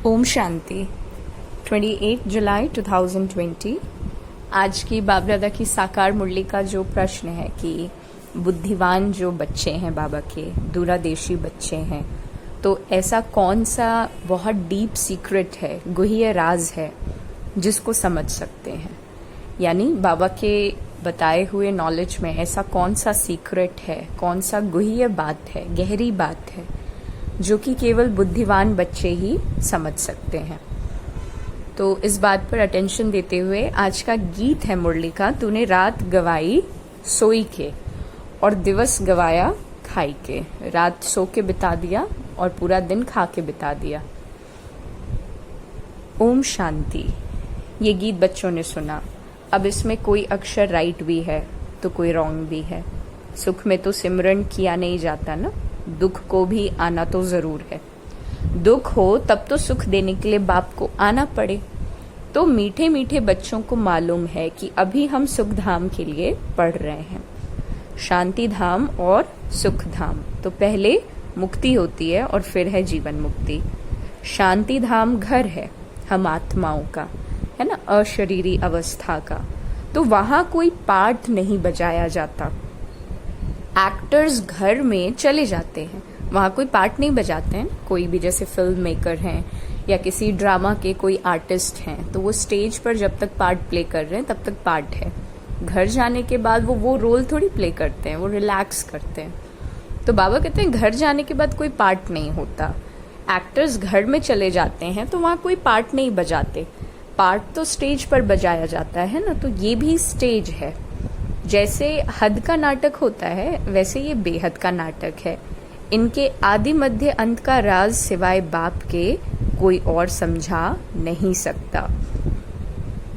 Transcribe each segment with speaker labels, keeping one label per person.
Speaker 1: ओम शांति। 28 जुलाई 2020। आज की बाप दादा की साकार मुरली का जो प्रश्न है कि बुद्धिवान जो बच्चे हैं बाबा के, दूरादेशी बच्चे हैं, तो ऐसा कौन सा बहुत डीप सीक्रेट है, गुह्य राज है जिसको समझ सकते हैं। यानी बाबा के बताए हुए नॉलेज में ऐसा कौन सा सीक्रेट है, कौन सा गुह्य बात है, गहरी बात है जो कि केवल बुद्धिवान बच्चे ही समझ सकते हैं। तो इस बात पर अटेंशन देते हुए आज का गीत है मुरली का, तूने रात गवाई सोई के और दिवस गवाया खाई के। रात सो के बिता दिया और पूरा दिन खा के बिता दिया। ओम शांति। ये गीत बच्चों ने सुना। अब इसमें कोई अक्षर राइट भी है तो कोई रॉन्ग भी है। सुख में तो सिमरन किया नहीं जाता ना, दुख को भी आना तो जरूर है। दुख हो तब तो सुख देने के लिए बाप को आना पड़े। तो मीठे मीठे बच्चों को मालूम है कि अभी हम सुख धाम के लिए पढ़ रहे हैं, शांति धाम और सुख धाम। तो पहले मुक्ति होती है और फिर है जीवन मुक्ति। शांति धाम घर है हम आत्माओं का, है ना, अशरीरी अवस्था का। तो वहां कोई पाठ नहीं बजाया जाता। एक्टर्स घर में चले जाते हैं, वहां कोई पार्ट नहीं बजाते हैं। कोई भी जैसे फिल्म मेकर हैं या किसी ड्रामा के कोई आर्टिस्ट हैं, तो वो स्टेज पर जब तक पार्ट प्ले कर रहे हैं तब तक पार्ट है। घर जाने के बाद वो रोल थोड़ी प्ले करते हैं, वो रिलैक्स करते हैं। तो बाबा कहते हैं घर जाने के बाद कोई पार्ट नहीं होता। एक्टर्स घर में चले जाते हैं तो वहां कोई पार्ट नहीं बजाते। पार्ट तो स्टेज पर बजाया जाता है ना। तो ये भी स्टेज है। जैसे हद का नाटक होता है वैसे ये बेहद का नाटक है। इनके आदि मध्य अंत का राज सिवाय बाप के कोई और समझा नहीं सकता।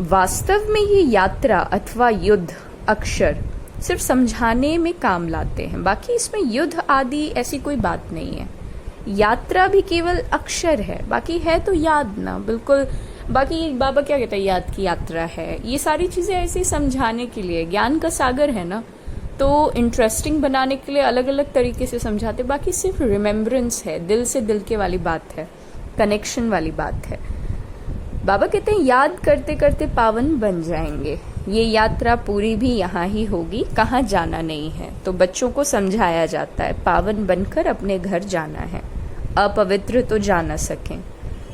Speaker 1: वास्तव में ये यात्रा अथवा युद्ध अक्षर सिर्फ समझाने में काम लाते हैं। बाकी इसमें युद्ध आदि ऐसी कोई बात नहीं है। यात्रा भी केवल अक्षर है, बाकी है तो याद ना, बिल्कुल। बाकी बाबा क्या कहता है, याद की यात्रा है। ये सारी चीजें ऐसे समझाने के लिए, ज्ञान का सागर है ना, तो इंटरेस्टिंग बनाने के लिए अलग अलग तरीके से समझाते। बाकी सिर्फ रिमेम्बरेंस है, दिल से दिल के वाली बात है, कनेक्शन वाली बात है। बाबा कहते हैं याद करते करते पावन बन जाएंगे। ये यात्रा पूरी भी यहाँ ही होगी, कहाँ जाना नहीं है। तो बच्चों को समझाया जाता है पावन बनकर अपने घर जाना है, अपवित्र तो जा न सकें।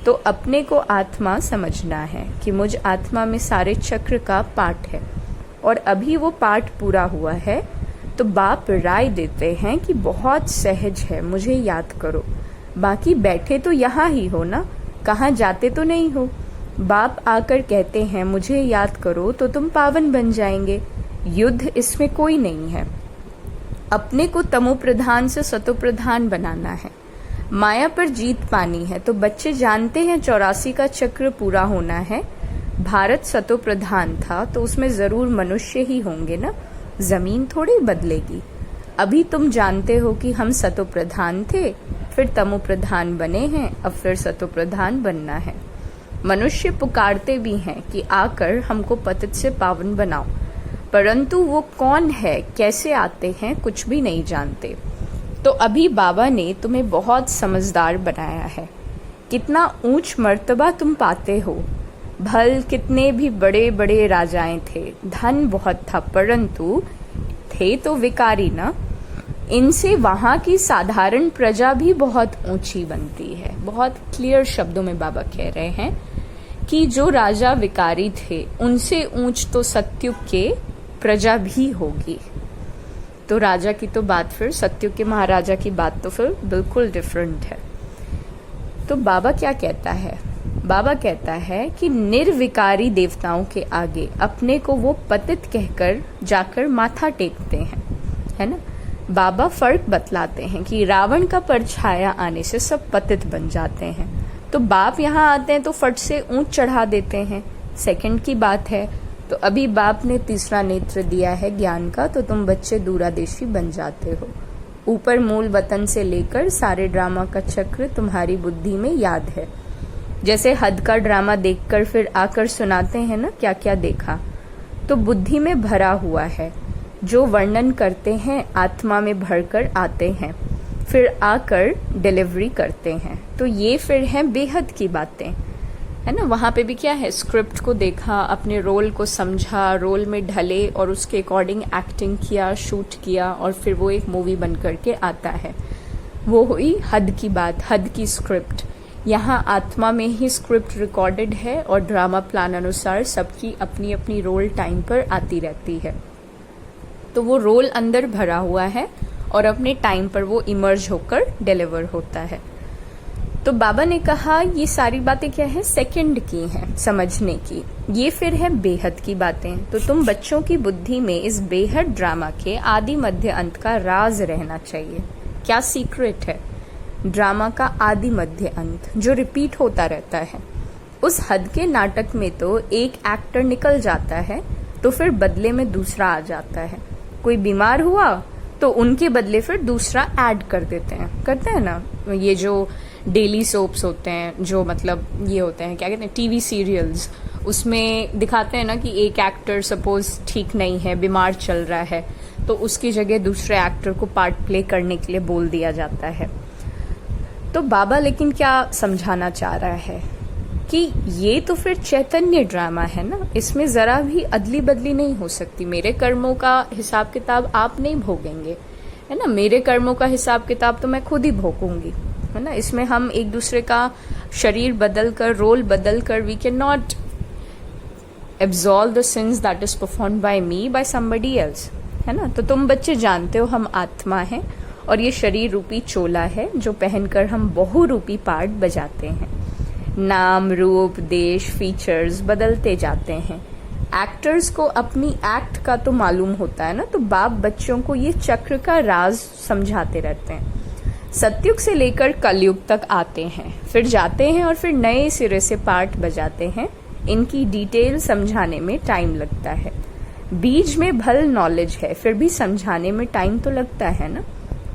Speaker 1: तो अपने को आत्मा समझना है कि मुझ आत्मा में सारे चक्र का पाठ है और अभी वो पाठ पूरा हुआ है। तो बाप राय देते हैं कि बहुत सहज है, मुझे याद करो। बाकी बैठे तो यहाँ ही हो ना, कहाँ जाते तो नहीं हो। बाप आकर कहते हैं मुझे याद करो तो तुम पावन बन जाएंगे। युद्ध इसमें कोई नहीं है। अपने को तमो प्रधान से सतो प्रधान बनाना है, माया पर जीत पानी है। तो बच्चे जानते हैं 84 का चक्र पूरा होना है। भारत सतो प्रधान था तो उसमें जरूर मनुष्य ही होंगे ना, जमीन थोड़ी बदलेगी। अभी तुम जानते हो कि हम सतो प्रधान थे, फिर तमो प्रधान बने हैं, अब फिर सतो प्रधान बनना है। मनुष्य पुकारते भी हैं कि आकर हमको पतित से पावन बनाओ, परंतु वो कौन है, कैसे आते हैं, कुछ भी नहीं जानते। तो अभी बाबा ने तुम्हें बहुत समझदार बनाया है। कितना ऊंच मर्तबा तुम पाते हो। भल कितने भी बड़े बड़े राजाएं थे, धन बहुत था, परंतु थे तो विकारी ना। इनसे वहां की साधारण प्रजा भी बहुत ऊंची बनती है। बहुत क्लियर शब्दों में बाबा कह रहे हैं कि जो राजा विकारी थे उनसे ऊंच तो सत्युग के प्रजा भी होगी। तो राजा की तो बात फिर, सत्युग के महाराजा की बात तो फिर बिल्कुल डिफरेंट है। तो बाबा क्या कहता है? बाबा कहता है कि निर्विकारी देवताओं के आगे अपने को वो पतित कहकर जाकर माथा टेकते हैं, है ना। बाबा फर्क बतलाते हैं कि रावण का परछाया आने से सब पतित बन जाते हैं। तो बाप यहाँ आते हैं तो फट से ऊंच चढ़ा देते हैं, सेकंड की बात है। तो अभी बाप ने तीसरा नेत्र दिया है ज्ञान का, तो तुम बच्चे दूरादेशी बन जाते हो। ऊपर मूल वतन से लेकर सारे ड्रामा का चक्र तुम्हारी बुद्धि में याद है। जैसे हद का ड्रामा देखकर फिर आकर सुनाते हैं ना क्या क्या देखा, तो बुद्धि में भरा हुआ है। जो वर्णन करते हैं आत्मा में भरकर आते हैं। फिर आकर डिलीवरी करते हैं। तो ये फिर हैं बेहद की बातें, है ना। वहाँ पे भी क्या है, स्क्रिप्ट को देखा, अपने रोल को समझा, रोल में ढले और उसके अकॉर्डिंग एक्टिंग किया, शूट किया और फिर वो एक मूवी बन करके आता है। वो हुई हद की बात, हद की स्क्रिप्ट। यहाँ आत्मा में ही स्क्रिप्ट रिकॉर्डेड है और ड्रामा प्लान अनुसार सबकी अपनी अपनी रोल टाइम पर आती रहती है। तो वो रोल अंदर भरा हुआ है और अपने टाइम पर वो इमर्ज होकर डिलीवर होता है। तो बाबा ने कहा ये सारी बातें क्या है, सेकंड की हैं समझने की। ये फिर है बेहद की बातें। तो तुम बच्चों की बुद्धि में इस बेहद ड्रामा के आदि मध्य अंत का राज रहना चाहिए। क्या सीक्रेट है? ड्रामा का आदि मध्य अंत जो रिपीट होता रहता है। उस हद के नाटक में तो एक एक्टर निकल जाता है तो फिर बदले में दूसरा आ जाता है। कोई बीमार हुआ तो उनके बदले फिर दूसरा ऐड कर देते हैं, करते हैं ना। ये जो डेली सोप्स होते हैं, जो मतलब ये होते हैं क्या कहते हैं, टीवी सीरियल्स, उसमें दिखाते हैं ना कि एक एक्टर सपोज ठीक नहीं है, बीमार चल रहा है, तो उसकी जगह दूसरे एक्टर को पार्ट प्ले करने के लिए बोल दिया जाता है। तो बाबा लेकिन क्या समझाना चाह रहा है कि ये तो फिर चैतन्य ड्रामा है ना, इसमें जरा भी अदली बदली नहीं हो सकती। मेरे कर्मों का हिसाब किताब आप नहीं भोगेंगे, है ना। मेरे कर्मों का हिसाब किताब तो मैं खुद ही भोगूंगी, है ना। इसमें हम एक दूसरे का शरीर बदल कर, रोल बदल कर, we can not absolve the sins that is performed by me by somebody else, है ना। तो तुम बच्चे जानते हो हम आत्मा हैं और ये शरीर रूपी चोला है जो पहनकर हम बहु रूपी पार्ट बजाते हैं। नाम, रूप, देश, फीचर्स बदलते जाते हैं। एक्टर्स को अपनी एक्ट का तो मालूम होता है ना, तो बाप बच्चों को ये चक्र का राज समझाते रहते हैं। सतयुग से लेकर कलयुग तक आते हैं, फिर जाते हैं और फिर नए सिरे से पार्ट बजाते हैं। इनकी डिटेल समझाने में टाइम लगता है। बीज में भल नॉलेज है, फिर भी समझाने में टाइम तो लगता है ना।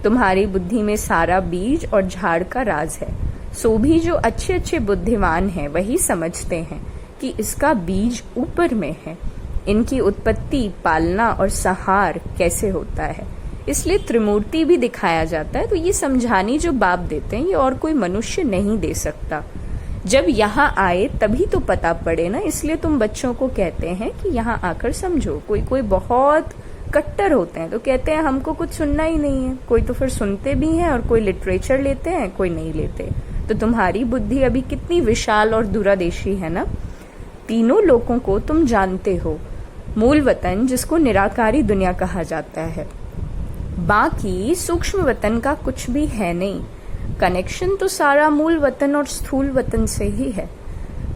Speaker 1: तुम्हारी बुद्धि में सारा बीज और झाड़ का राज है। सो भी जो अच्छे अच्छे बुद्धिमान हैं वही समझते हैं कि इसका बीज ऊपर में है। इनकी उत्पत्ति, पालना और संहार कैसे होता है, इसलिए त्रिमूर्ति भी दिखाया जाता है। तो ये समझानी जो बाप देते हैं ये और कोई मनुष्य नहीं दे सकता। जब यहाँ आए तभी तो पता पड़े ना, इसलिए तुम बच्चों को कहते हैं कि यहाँ आकर समझो। कोई कोई बहुत कट्टर होते हैं तो कहते हैं हमको कुछ सुनना ही नहीं है। कोई तो फिर सुनते भी हैं और कोई लिटरेचर लेते हैं, कोई नहीं लेते। तो तुम्हारी बुद्धि अभी कितनी विशाल और दूरदेशी है ना। तीनों लोगों को तुम जानते हो। मूल वतन जिसको निराकारी दुनिया कहा जाता है, बाकी सूक्ष्म वतन का कुछ भी है नहीं। कनेक्शन तो सारा मूल वतन और स्थूल वतन से ही है।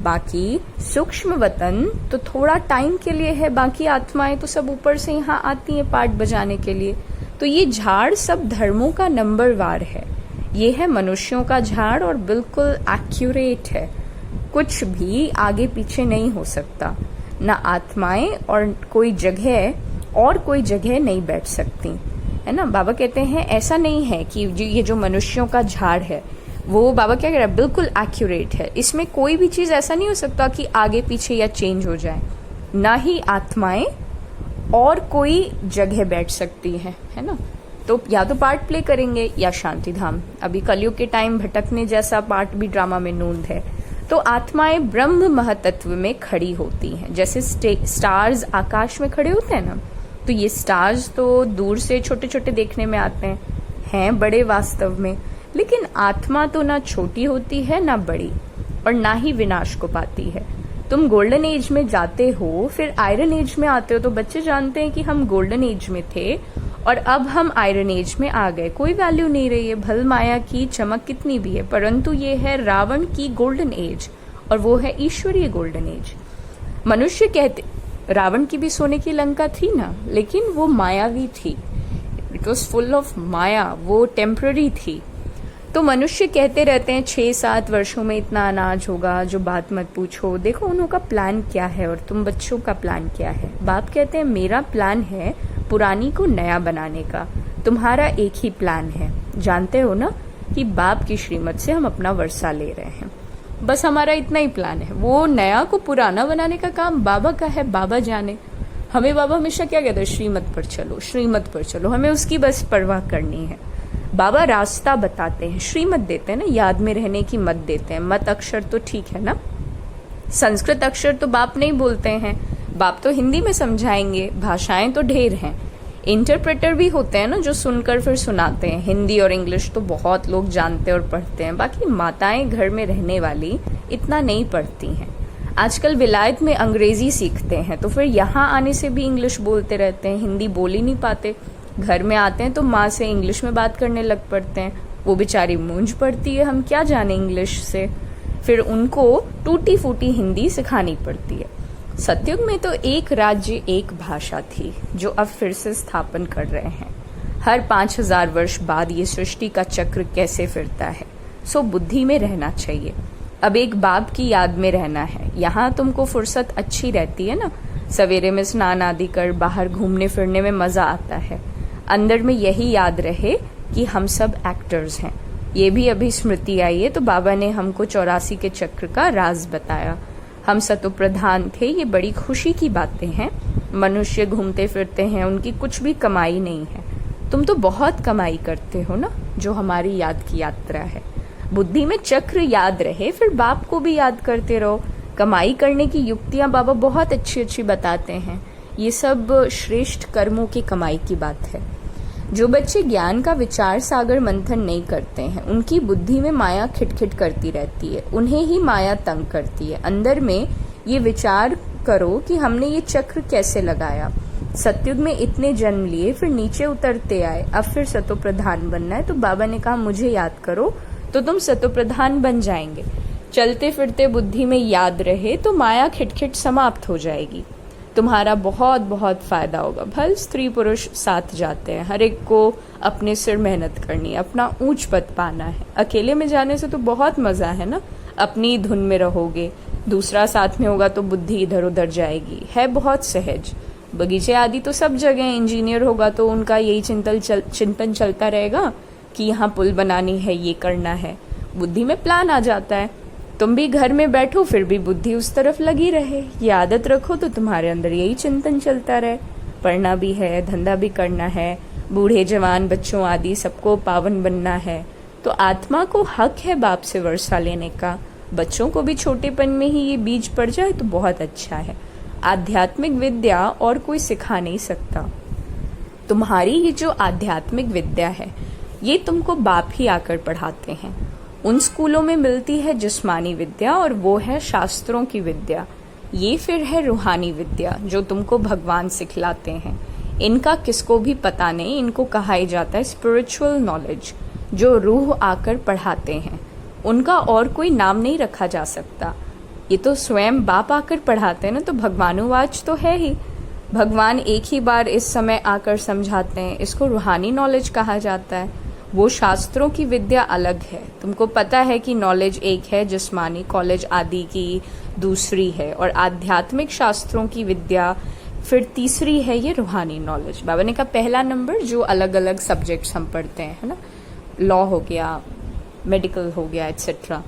Speaker 1: बाकी सूक्ष्म वतन तो थोड़ा टाइम के लिए है, बाकी आत्माएं तो सब ऊपर से यहाँ आती हैं पार्ट बजाने के लिए। तो ये झाड़ सब धर्मों का नंबरवार है। ये है मनुष्यों का झाड़ और बिल्कुल एक्यूरेट है। कुछ भी आगे पीछे नहीं हो सकता। ना आत्माएं और कोई जगह नहीं बैठ सकती, है ना। बाबा कहते हैं ऐसा नहीं है कि ये जो मनुष्यों का झाड़ है वो, बाबा क्या कह रहा है, बिल्कुल एक्यूरेट है। इसमें कोई भी चीज ऐसा नहीं हो सकता कि आगे पीछे या चेंज हो जाए। ना ही आत्माएं और कोई जगह बैठ सकती है ना। तो या तो पार्ट प्ले करेंगे या शांति धाम। अभी कलयुग के टाइम भटकने जैसा पार्ट भी ड्रामा में नूंद है। तो आत्माएं ब्रह्म महतत्व में खड़ी होती हैं, जैसे स्टार्स आकाश में खड़े होते हैं ना। तो ये स्टार्स तो दूर से छोटे छोटे देखने में आते हैं बड़े वास्तव में। लेकिन आत्मा तो ना छोटी होती है ना बड़ी, और ना ही विनाश को पाती है। तुम गोल्डन एज में जाते हो, फिर आयरन एज में आते हो। तो बच्चे जानते हैं कि हम गोल्डन एज में थे और अब हम आयरन एज में आ गए। कोई वैल्यू नहीं रही है, भल माया की चमक कितनी भी है, परंतु ये है रावण की गोल्डन एज और वो है ईश्वरीय गोल्डन एज। मनुष्य कहते रावण की भी सोने की लंका थी ना, लेकिन वो मायावी थी। इट वॉज फुल ऑफ माया, वो टेम्पररी थी। तो मनुष्य कहते रहते हैं 6-7 वर्षों में इतना अनाज होगा, जो बात मत पूछो। देखो उनका प्लान क्या है और तुम बच्चों का प्लान क्या है। बाप कहते हैं मेरा प्लान है पुरानी को नया बनाने का, तुम्हारा एक ही प्लान है। जानते हो ना कि बाप की श्रीमत से हम अपना वर्षा ले रहे हैं, बस हमारा इतना ही प्लान है। वो नया को पुराना बनाने का काम बाबा का है, बाबा जाने। हमें बाबा हमेशा क्या कहते हैं, श्रीमत पर चलो, श्रीमत पर चलो, हमें उसकी बस परवाह करनी है। बाबा रास्ता बताते हैं, श्रीमत देते हैं ना, याद में रहने की मत देते हैं। मत अक्षर तो ठीक है ना, संस्कृत अक्षर तो बाप नहीं बोलते हैं, बाप तो हिंदी में समझाएंगे। भाषाएं तो ढेर हैं, इंटरप्रेटर भी होते हैं ना जो सुनकर फिर सुनाते हैं। हिंदी और इंग्लिश तो बहुत लोग जानते और पढ़ते हैं, बाकी माताएं घर में रहने वाली इतना नहीं पढ़ती हैं। आजकल विलायत में अंग्रेजी सीखते हैं तो फिर यहाँ आने से भी इंग्लिश बोलते रहते हैं, हिंदी बोल ही नहीं पाते। घर में आते हैं तो माँ से इंग्लिश में बात करने लग पड़ते हैं, वो बेचारी मूंझ पड़ती है, हम क्या जाने इंग्लिश से, फिर उनको टूटी फूटी हिंदी सिखानी पड़ती है। सतयुग में तो एक राज्य एक भाषा थी जो अब फिर से स्थापन कर रहे हैं। हर 5000 वर्ष बाद ये सृष्टि का चक्र कैसे फिरता है, सो बुद्धि में रहना चाहिए। अब एक बाप की याद में रहना है। यहाँ तुमको फुर्सत अच्छी रहती है ना, सवेरे में स्नान आदि कर बाहर घूमने फिरने में मजा आता है। अंदर में यही याद रहे कि हम सब एक्टर्स हैं। ये भी अभी स्मृति आई है तो बाबा ने हमको 84 के चक्र का राज बताया। हम सतो प्रधान थे, ये बड़ी खुशी की बातें हैं। मनुष्य घूमते फिरते हैं, उनकी कुछ भी कमाई नहीं है। तुम तो बहुत कमाई करते हो ना, जो हमारी याद की यात्रा है। बुद्धि में चक्र याद रहे, फिर बाप को भी याद करते रहो। कमाई करने की युक्तियां बाबा बहुत अच्छी अच्छी बताते हैं। ये सब श्रेष्ठ कर्मों की कमाई की बात है। जो बच्चे ज्ञान का विचार सागर मंथन नहीं करते हैं, उनकी बुद्धि में माया खिटखिट करती रहती है, उन्हें ही माया तंग करती है। अंदर में ये विचार करो कि हमने ये चक्र कैसे लगाया। सतयुग में इतने जन्म लिए, फिर नीचे उतरते आए, अब फिर सतो प्रधान बनना है। तो बाबा ने कहा मुझे याद करो तो तुम सतो प्रधान बन जाएंगे। चलते फिरते बुद्धि में याद रहे तो माया खिटखिट समाप्त हो जाएगी, तुम्हारा बहुत बहुत फायदा होगा। भल स्त्री पुरुष साथ जाते हैं, हर एक को अपने सिर मेहनत करनी है, अपना ऊंच पद पाना है। अकेले में जाने से तो बहुत मजा है ना, अपनी धुन में रहोगे, दूसरा साथ में होगा तो बुद्धि इधर उधर जाएगी, है बहुत सहज। बगीचे आदि तो सब जगह, इंजीनियर होगा तो उनका यही चिंतन चलता रहेगा कि यहाँ पुल बनानी है, ये करना है, बुद्धि में प्लान आ जाता है। तुम भी घर में बैठो फिर भी बुद्धि उस तरफ लगी रहे, ये आदत रखो तो तुम्हारे अंदर यही चिंतन चलता रहे। पढ़ना भी है, धंधा भी करना है, बूढ़े जवान बच्चों आदि सबको पावन बनना है। तो आत्मा को हक है बाप से वर्षा लेने का। बच्चों को भी छोटेपन में ही ये बीज पड़ जाए तो बहुत अच्छा है। आध्यात्मिक विद्या और कोई सिखा नहीं सकता। तुम्हारी ये जो आध्यात्मिक विद्या है ये तुमको बाप ही आकर पढ़ाते हैं। उन स्कूलों में मिलती है जिस्मानी विद्या और वो है शास्त्रों की विद्या। ये फिर है रूहानी विद्या जो तुमको भगवान सिखलाते हैं। इनका किसको भी पता नहीं, इनको कहा ही जाता है स्पिरिचुअल नॉलेज, जो रूह आकर पढ़ाते हैं। उनका और कोई नाम नहीं रखा जा सकता। ये तो स्वयं बाप आकर पढ़ाते हैं ना, तो भगवानुवाच तो है ही। भगवान एक ही बार इस समय आकर समझाते हैं, इसको रूहानी नॉलेज कहा जाता है। वो शास्त्रों की विद्या अलग है। तुमको पता है कि नॉलेज एक है, जिस्मानी कॉलेज आदि की दूसरी है, और आध्यात्मिक शास्त्रों की विद्या फिर तीसरी है ये रूहानी नॉलेज। बाबा ने कहा पहला नंबर जो अलग अलग सब्जेक्ट्स हम पढ़ते हैं, है ना, लॉ हो गया, मेडिकल हो गया, एटसेट्रा।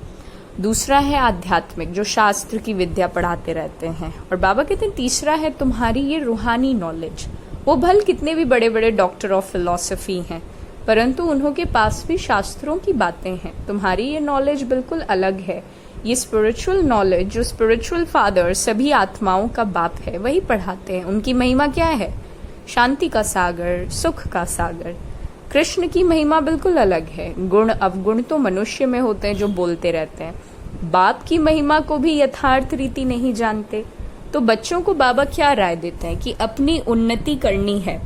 Speaker 1: दूसरा है आध्यात्मिक जो शास्त्र की विद्या पढ़ाते रहते हैं। और बाबा कहते हैं तीसरा है तुम्हारी ये रूहानी नॉलेज। वो भल कितने भी बड़े बड़े डॉक्टर ऑफ फिलॉसफी हैं, परंतु उन्हों के पास भी शास्त्रों की बातें हैं। तुम्हारी ये नॉलेज बिल्कुल अलग है। ये स्पिरिचुअल नॉलेज जो स्पिरिचुअल फादर सभी आत्माओं का बाप है वही पढ़ाते हैं। उनकी महिमा क्या है? शांति का सागर, सुख का सागर। कृष्ण की महिमा बिल्कुल अलग है। गुण अवगुण तो मनुष्य में होते हैं जो बोलते रहते हैं। बाप की महिमा को भी यथार्थ रीति नहीं जानते। तो बच्चों को बाबा क्या राय देते हैं कि अपनी उन्नति करनी है।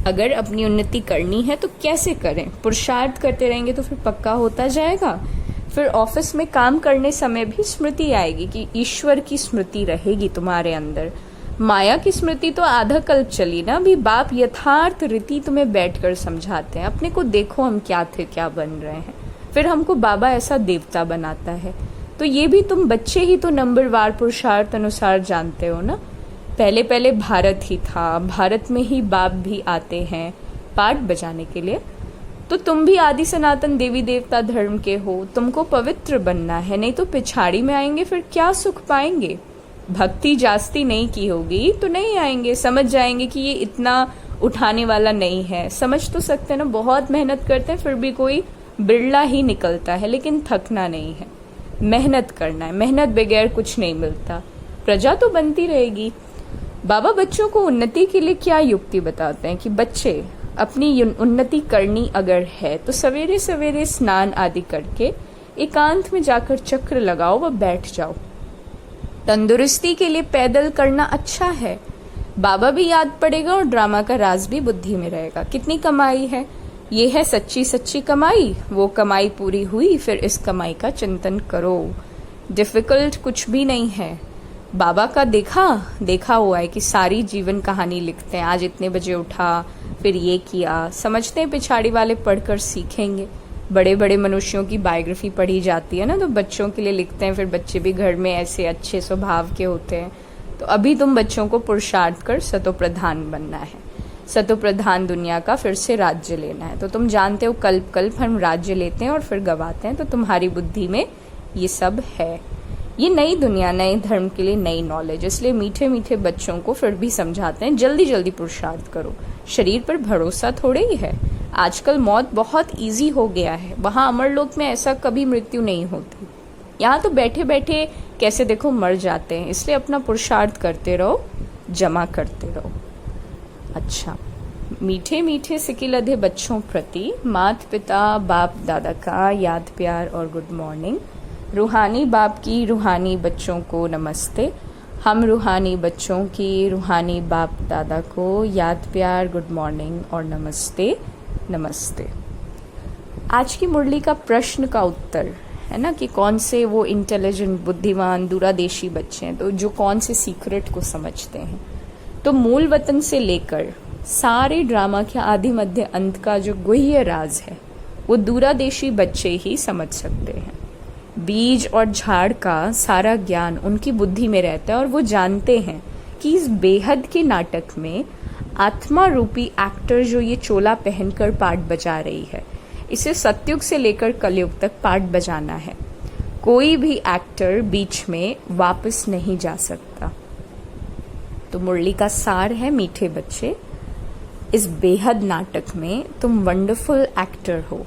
Speaker 1: अगर अपनी उन्नति करनी है तो कैसे करें? पुरुषार्थ करते रहेंगे तो फिर पक्का होता जाएगा। फिर ऑफिस में काम करने समय भी स्मृति आएगी कि ईश्वर की स्मृति रहेगी तुम्हारे अंदर। माया की स्मृति तो आधा कल्प चली ना, अभी बाप यथार्थ रीति तुम्हें बैठकर समझाते हैं। अपने को देखो हम क्या थे, क्या बन रहे हैं। फिर हमको बाबा ऐसा देवता बनाता है। तो ये भी तुम बच्चे ही तो नंबरवार पुरुषार्थ अनुसार जानते हो ना। पहले पहले भारत ही था, भारत में ही बाप भी आते हैं पाठ बजाने के लिए। तो तुम भी आदि सनातन देवी देवता धर्म के हो, तुमको पवित्र बनना है, नहीं तो पिछाड़ी में आएंगे फिर क्या सुख पाएंगे। भक्ति जास्ती नहीं की होगी तो नहीं आएंगे, समझ जाएंगे कि ये इतना उठाने वाला नहीं है। समझ तो सकते हैं ना, बहुत मेहनत करते हैं फिर भी कोई बिरला ही निकलता है, लेकिन थकना नहीं है, मेहनत करना है, मेहनत बगैर कुछ नहीं मिलता, प्रजा तो बनती रहेगी। बाबा बच्चों को उन्नति के लिए क्या युक्ति बताते हैं कि बच्चे अपनी उन्नति करनी अगर है तो सवेरे सवेरे स्नान आदि करके एकांत में जाकर चक्र लगाओ व बैठ जाओ। तंदुरुस्ती के लिए पैदल करना अच्छा है, बाबा भी याद पड़ेगा और ड्रामा का राज भी बुद्धि में रहेगा। कितनी कमाई है, ये है सच्ची सच्ची कमाई। वो कमाई पूरी हुई फिर इस कमाई का चिंतन करो। डिफिकल्ट कुछ भी नहीं है। बाबा का देखा हुआ है कि सारी जीवन कहानी लिखते हैं, आज इतने बजे उठा फिर ये किया, समझते हैं पिछाड़ी वाले पढ़कर सीखेंगे। बड़े बड़े मनुष्यों की बायोग्राफी पढ़ी जाती है ना, तो बच्चों के लिए लिखते हैं, फिर बच्चे भी घर में ऐसे अच्छे स्वभाव के होते हैं। तो अभी तुम बच्चों को पुरुषार्थ कर सतो प्रधान बनना है, सतो प्रधान दुनिया का फिर से राज्य लेना है। तो तुम जानते हो कल्प कल्प हम राज्य लेते हैं और फिर गवाते हैं, तो तुम्हारी बुद्धि में ये सब है। ये नई दुनिया, नए धर्म के लिए नई नॉलेज, इसलिए मीठे मीठे बच्चों को फिर भी समझाते हैं जल्दी जल्दी पुरुषार्थ करो। शरीर पर भरोसा थोड़े ही है, आजकल मौत बहुत इजी हो गया है, वहां अमरलोक में ऐसा कभी मृत्यु नहीं होती। यहाँ तो बैठे बैठे कैसे देखो मर जाते हैं, इसलिए अपना पुरुषार्थ करते रहो, जमा करते रहो। अच्छा, मीठे मीठे सिकिलधे बच्चों प्रति माता पिता बाप दादा का याद प्यार और गुड मॉर्निंग। रूहानी बाप की रूहानी बच्चों को नमस्ते। हम रूहानी बच्चों की रूहानी बाप दादा को याद प्यार गुड मॉर्निंग और नमस्ते नमस्ते। आज की मुरली का प्रश्न का उत्तर है ना कि कौन से वो इंटेलिजेंट बुद्धिमान दूरादेशी बच्चे हैं, तो जो कौन से सीक्रेट को समझते हैं। तो मूल वतन से लेकर सारे ड्रामा के आदि मध्य अंत का जो गुह्य राज है वो दूरादेशी बच्चे ही समझ सकते हैं। बीज और झाड़ का सारा ज्ञान उनकी बुद्धि में रहता है और वो जानते हैं कि इस बेहद के नाटक में आत्मा रूपी एक्टर जो ये चोला पहनकर पार्ट बजा रही है, इसे सतयुग से लेकर कलयुग तक पार्ट बजाना है। कोई भी एक्टर बीच में वापस नहीं जा सकता। तो मुरली का सार है मीठे बच्चे, इस बेहद नाटक में तुम वंडरफुल एक्टर हो।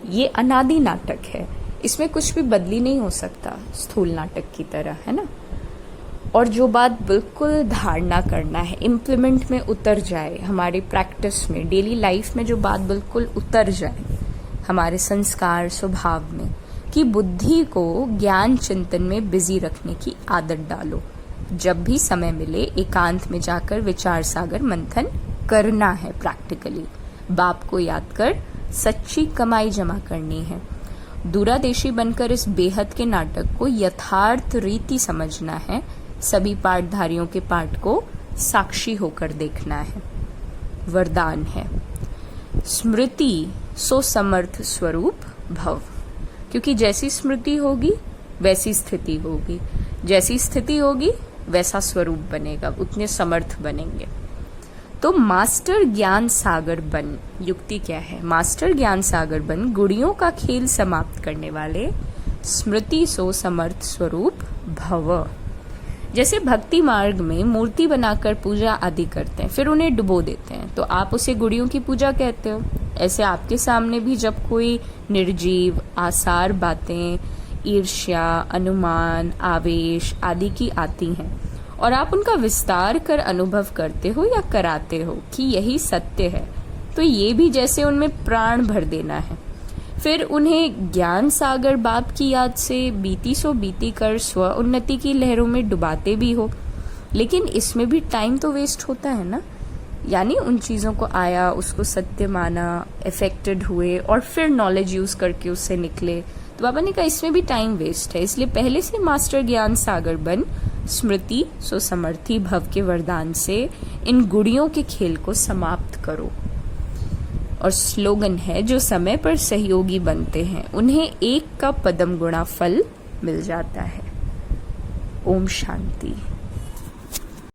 Speaker 1: ये अनादि नाटक है, इसमें कुछ भी बदली नहीं हो सकता, स्थूल नाटक की तरह, है ना। और जो बात बिल्कुल धारणा करना है, इम्प्लीमेंट में उतर जाए, हमारी प्रैक्टिस में, डेली लाइफ में जो बात बिल्कुल उतर जाए हमारे संस्कार स्वभाव में, कि बुद्धि को ज्ञान चिंतन में बिजी रखने की आदत डालो। जब भी समय मिले एकांत में जाकर विचार सागर मंथन करना है। प्रैक्टिकली बाप को याद कर सच्ची कमाई जमा करनी है। दूरादेशी बनकर इस बेहद के नाटक को यथार्थ रीति समझना है। सभी पाठधारियों के पाठ को साक्षी होकर देखना है। वरदान है स्मृति सो समर्थ स्वरूप भव, क्योंकि जैसी स्मृति होगी वैसी स्थिति होगी, जैसी स्थिति होगी वैसा स्वरूप बनेगा, उतने समर्थ बनेंगे। तो मास्टर ज्ञान सागर बन, युक्ति क्या है? मास्टर ज्ञान सागर बन, गुड़ियों का खेल समाप्त करने वाले स्मृति सो समर्थ स्वरूप भव। जैसे भक्ति मार्ग में मूर्ति बनाकर पूजा आदि करते हैं, फिर उन्हें डुबो देते हैं, तो आप उसे गुड़ियों की पूजा कहते हो। ऐसे आपके सामने भी जब कोई निर्जीव आसार बातें, ईर्ष्या, अनुमान, आवेश आदि की आती हैं और आप उनका विस्तार कर अनुभव करते हो या कराते हो कि यही सत्य है, तो ये भी जैसे उनमें प्राण भर देना है। फिर उन्हें ज्ञान सागर बाप की याद से बीती सो बीती कर स्व उन्नति की लहरों में डुबाते भी हो। लेकिन इसमें भी टाइम तो वेस्ट होता है ना, यानी उन चीज़ों को आया, उसको सत्य माना, इफेक्टेड हुए और फिर नॉलेज यूज़ करके उससे निकले। तो बाबा ने कहा इसमें भी टाइम वेस्ट है, इसलिए पहले से मास्टर ज्ञान सागर बन, स्मृति सो समर्थी भव के वरदान से इन गुड़ियों के खेल को समाप्त करो। और स्लोगन है जो समय पर सहयोगी बनते हैं उन्हें एक का पदम गुणा फल मिल जाता है। ओम शांति।